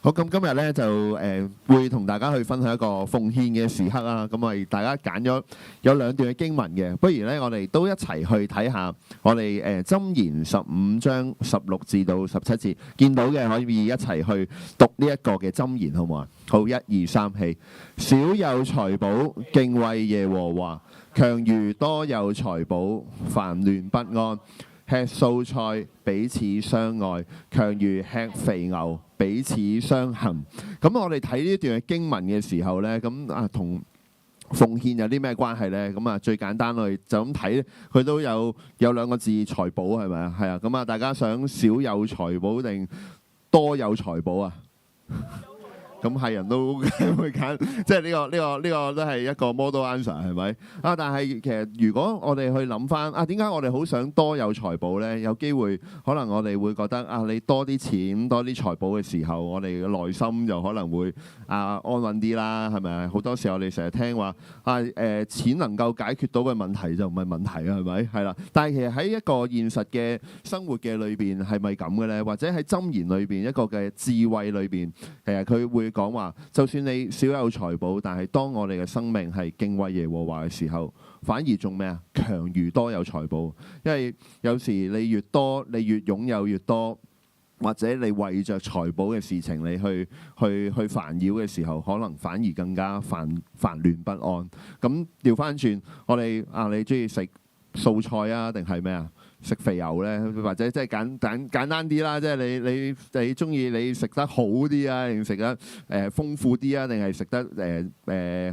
好，咁今日咧就會同大家去分享一個奉獻嘅時刻啦。咁我哋大家揀咗有兩段嘅經文嘅，不如咧我哋都一齊去睇下我哋箴言15章16至到17節，見到嘅可以一齊去讀呢一個嘅箴言，好唔好啊？好，1、2、3起。少有財寶，敬畏耶和華，強如多有財寶，煩亂不安。吃素菜彼此相愛，強如吃肥牛彼此相恨。咁我哋睇呢段嘅經文嘅時候呢，咁同奉獻有啲咩關係呢？咁最簡單我哋就咁睇，佢都有兩個字財寶，係咪啊？係啊。咁大家想少有財寶定多有財寶啊？咁係人都會揀，即係呢個都係一個 model answer 係咪？但係其實如果我哋去諗翻點解我哋好想多有財寶呢？有機會可能我哋會覺得你多啲錢多啲財寶嘅時候，我哋嘅內心就可能會安穩啲啦，係咪？好多時候我哋成日聽話錢能夠解決到嘅問題就唔係問題啊，係咪？係啦。但係其實喺一個現實嘅生活嘅裏邊係咪咁嘅呢？或者喺箴言裏邊一個嘅智慧裏邊，其實佢會講話，就算你少有財寶，但係當我哋嘅生命係敬畏耶和華嘅時候，反而仲咩啊？強如多有財寶。因為有時你越多，你越擁有越多，或者你為着財寶嘅事情你去煩擾嘅時候，可能反而更加煩亂不安。咁調翻轉，我哋你中意食素菜啊，定係咩啊？食肥牛咧，或者即係簡單啲啦，即係你中意你食得好啲啊，定食得豐富啲啊，定係食得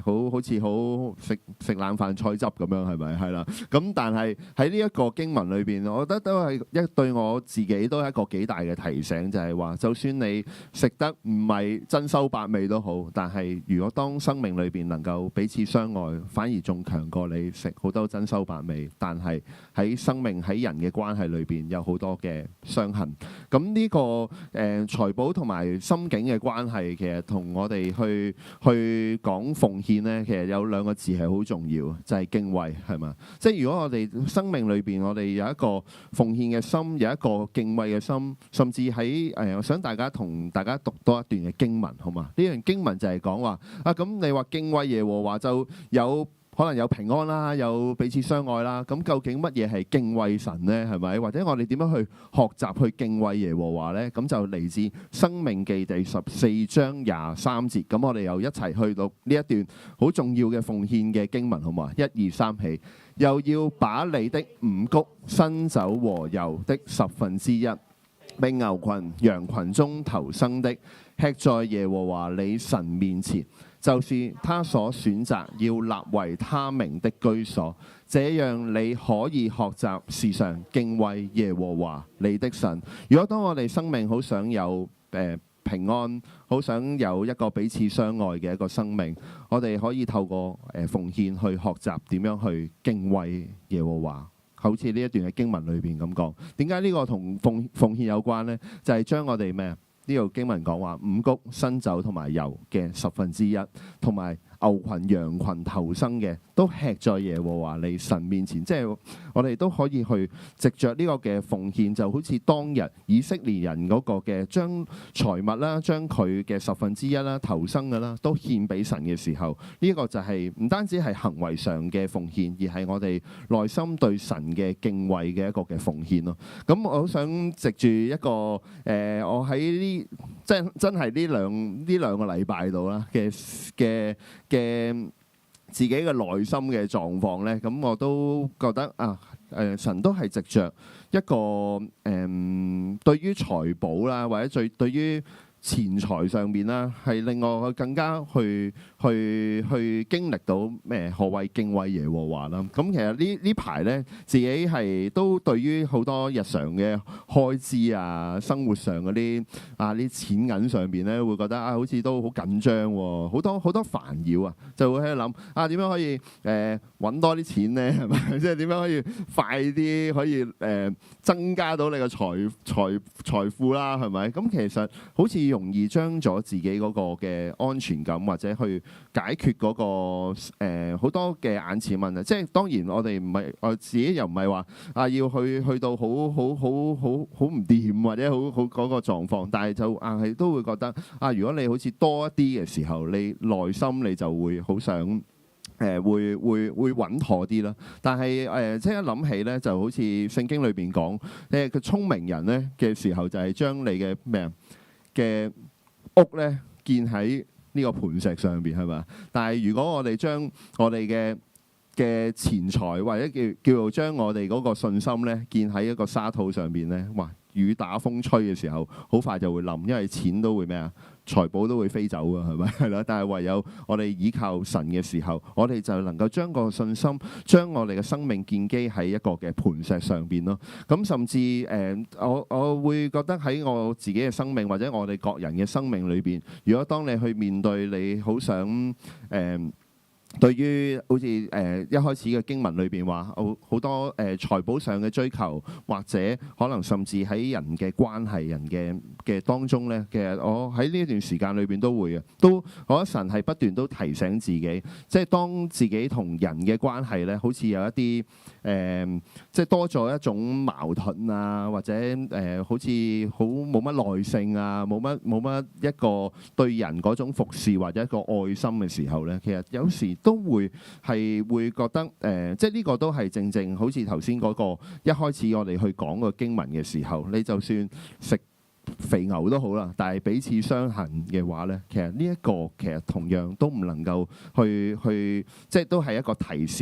好似好食冷飯菜汁咁樣，係咪？係啦。咁但係喺呢一個經文裏邊，我覺得都係對我自己都係一個幾大嘅提醒，就係話，就算你食得唔係珍饈百味都好，但係如果當生命裏邊能夠彼此相愛，反而仲強過你食好多珍饈百味。但係喺生命喺人嘅關係裏邊有好多嘅傷痕，咁呢個財寶同埋心境嘅關係，其實同我哋去講奉獻呢，其實有兩個字係好重要，就係敬畏，係嘛？即係如果我哋生命裏邊，我哋有一個奉獻嘅心，有一個敬畏嘅心，甚至喺我想同大家讀多一段嘅經文，好嘛？呢段經文就係講話咁你話敬畏耶和華就有。可能有平安啦，有彼此相愛啦。咁究竟乜嘢係敬畏神呢？係咪？或者我哋點樣去學習去敬畏耶和華呢？咁就嚟自《申命記》第14章23節。咁我哋又一齊去讀呢一段好重要嘅奉獻嘅經文，好唔好啊？1、2、3起。又要把你的五穀、新酒和油的1/10，並牛群、羊群中頭生的，吃在耶和華你神面前。就是他所選擇要立為他名的居所，這樣你可以學習時常敬畏耶和華你的神。如果當我哋生命好想有平安，好想有一個彼此相愛嘅一個生命，我哋可以透過奉獻去學習點樣去敬畏耶和華。好似呢一段嘅經文裏邊咁講，點解呢個同奉獻有關呢？就係將我哋咩？呢度經文講話五穀、新酒同埋油嘅1/10，同埋牛群、羊群頭生嘅，都吃在耶和華你神面前。即係我哋都可以去藉着呢個嘅奉獻，就好似當日以色列人嗰個嘅將財物啦，將佢嘅1/10啦、頭生嘅啦，都獻俾神嘅時候，呢個就係唔單止係行為上嘅奉獻，而係我哋內心對神嘅敬畏嘅一個嘅奉獻咯。咁我好想藉住一個我喺真係呢兩個禮拜度啦嘅自己嘅內心嘅狀況咧，咁我都覺得神都係藉着一個對於財寶啦，或者對於錢財上面啦，係令我更加去經歷到何謂敬畏耶和華啦。咁其實呢排咧，自己係都對於好多日常嘅開支啊、生活上嗰啲錢銀上邊咧，會覺得好似都好緊張喎，好多煩擾啊，就會喺度諗點樣可以揾多啲錢咧，係咪？即係點樣可以快啲可以增加到你嘅財富啦，係咪？咁其實好似容易將咗自己嗰個嘅安全感或者去解決嗰個好多嘅眼前問題。即係當然我哋唔係我自己又唔係話要去到好唔掂或者好嗰個狀況，但係就硬係都會覺得如果你好似多一啲嘅時候，你內心你就會好想會穩妥啲啦。但係即係一諗起咧，就好似聖經裏邊講個聰明人咧嘅時候，就係將你嘅嘅屋咧建喺呢個磐石上邊，係嘛？但係如果我哋將我哋嘅錢財或者叫做將我哋嗰個信心咧建喺一個沙土上邊咧，哇！雨打風吹嘅時候，好快就會冧，因為錢都會財寶都會飛走㗎，係咪？係啦。但係唯有我哋依靠神嘅時候，我哋就能夠將個信心、將我哋嘅生命建基喺一個嘅磐石上邊咯。咁甚至我會覺得喺我自己嘅生命或者我哋各人嘅生命裏邊，如果當你去面對你好想對於好似一開始嘅經文裏邊話好多財寶上嘅追求，或者可能甚至喺人嘅關係、人嘅當中咧，其實我喺呢一段時間裏邊都會嘅，我覺得神係不斷都提醒自己，即係當自己同人嘅關係咧，好似有一啲即係多咗一種矛盾啊，或者好似好冇乜耐性啊，冇乜一個對人嗰種服侍或者一個愛心嘅時候咧，其實有時都會覺得即係呢個都係正正好似頭先嗰個一開始我哋去講個經文嘅時候，你就算食肥牛都好啦，但係彼此相恨嘅話咧，其實呢一個其實同樣都唔能夠去即係都係一個提示，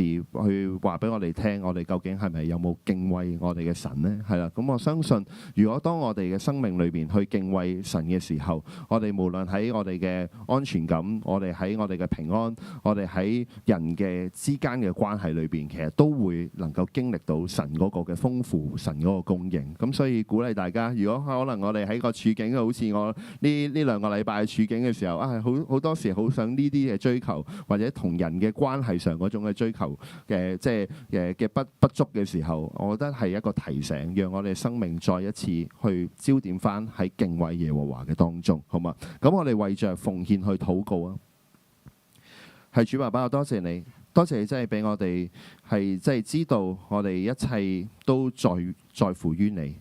去話俾我哋聽，我哋究竟係咪有冇敬畏我哋嘅神呢？係啦，咁我相信，如果當我哋嘅生命裏邊去敬畏神嘅時候，我哋無論喺我哋嘅安全感，我哋喺我哋嘅平安，我哋喺人嘅之間嘅關係裏邊，其實都會能夠經歷到神嗰個嘅豐富，神嗰個供應。咁所以鼓勵大家，如果可能我哋喺個處境好似我呢兩個禮拜嘅處境嘅時候好多時好想呢啲嘅追求，或者同人嘅關係上嗰種嘅追求嘅即係嘅不足嘅時候，我覺得係一個提醒，讓我哋生命再一次去焦點翻喺敬畏耶和華嘅當中，好嘛？咁我哋為着奉獻去禱告啊！係主爸爸，我多謝你，多謝你真係俾我哋係即係知道我哋一切都在乎於你。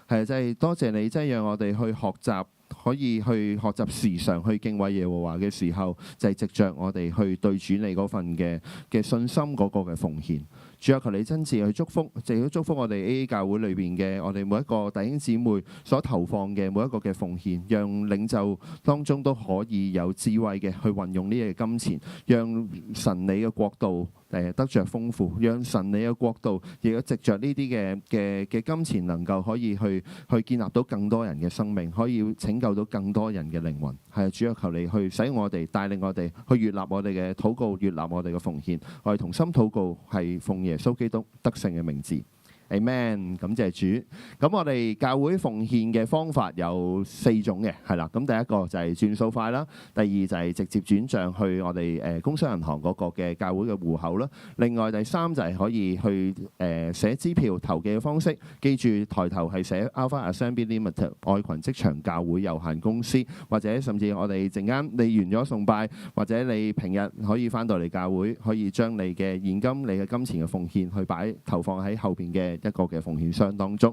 係，即係多謝你，即係讓我哋去學習，可以去學習時常去敬畏耶和華嘅時候，就係藉着我哋去對主你嗰份嘅信心嗰個嘅奉獻。主啊，求你親自去祝福，亦都祝福我哋 AA 教會裏邊嘅我哋每一個弟兄姊妹所投放嘅每一個嘅奉獻，讓領袖當中都可以有智慧嘅去運用呢啲嘅金錢，讓神你嘅國度得着豐富，讓神你嘅國度亦都藉着呢啲嘅金錢能夠可以去建立到更多人嘅生命，可以拯救到更多人嘅靈魂。係啊，主啊，求你去使我哋帶領我哋去悅納我哋嘅禱告，悅納我哋嘅奉獻。我哋同心禱告，係奉耶穌基督得勝嘅名字。Amen， 感謝主。咁我哋教會奉獻嘅方法有4種嘅，係啦。咁第一個就係轉數快啦，第二就係直接轉帳去我哋工商銀行嗰個嘅教會嘅戶口啦。另外第三就係可以去寫支票投寄嘅方式，記住抬頭係寫 Alpha Assembly Limited 愛群職場教會有限公司，或者甚至我哋陣間你完咗崇拜，或者你平日可以翻到嚟教會，可以將你嘅現金、你嘅金錢嘅奉獻去投放喺後邊嘅一個嘅奉獻箱當中。